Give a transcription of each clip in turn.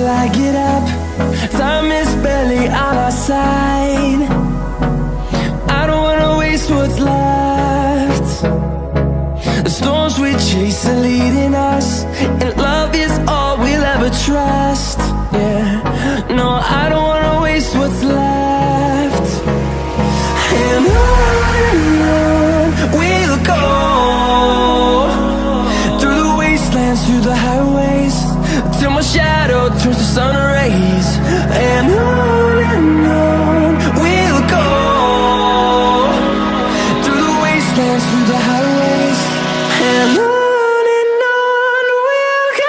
I get up. Time is barely on our side. I don't wanna waste what's left. The storms we chase are leading us, and love is all we'll ever trust. Yeah, no, I don't wanna waste what's left. And on we'll go, through the wastelands, through the highways, till my shadow turns to sun rays. And on we'll go, through the wastelands, through the highways, and on we'll go.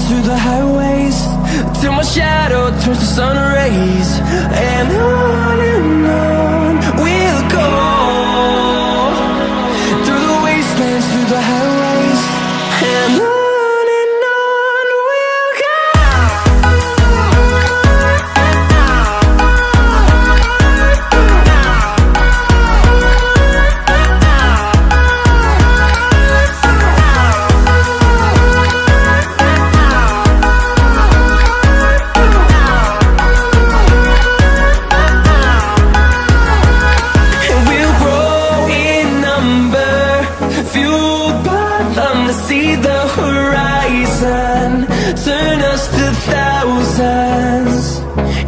Through the highways, till my shadow turns to sun rays. And on we'll go, through the wastelands, through the highways, and on we'll go. See the horizon, turn us to thousands,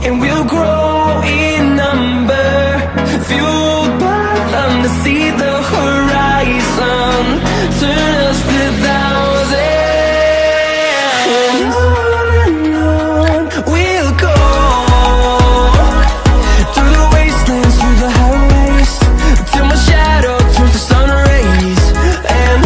and we'll grow in number, fueled by them. To see the horizon, turn us to thousands, and on we'll go, through the wastelands, through the highways, till my shadow turns to sun rays. And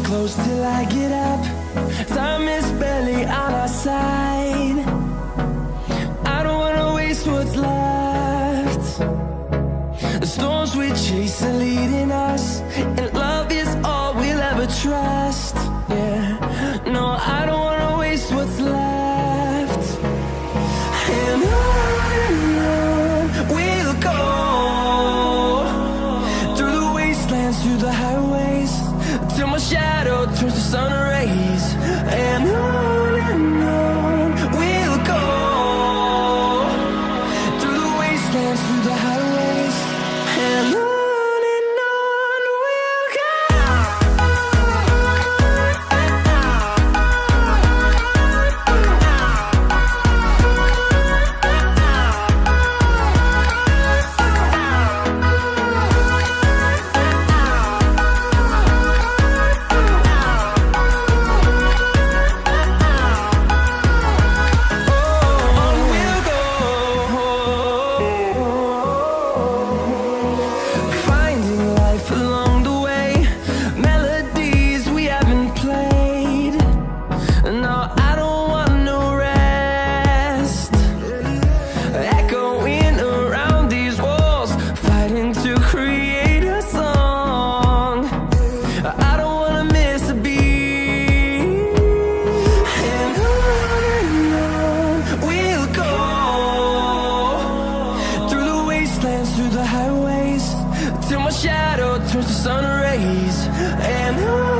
close till I get up. Time is barely on our side. I don't wanna waste what's left. The storms we chase are leading us, and love is all we'll ever trust. Yeah, no, I don't wanna waste what's left. And on we'll go, through the wastelands, through the highways, till my shadow turns to sun rays. And on we'll go, through the wastelands, through the highways, and on we'll go. till my shadow turns to sun rays. And on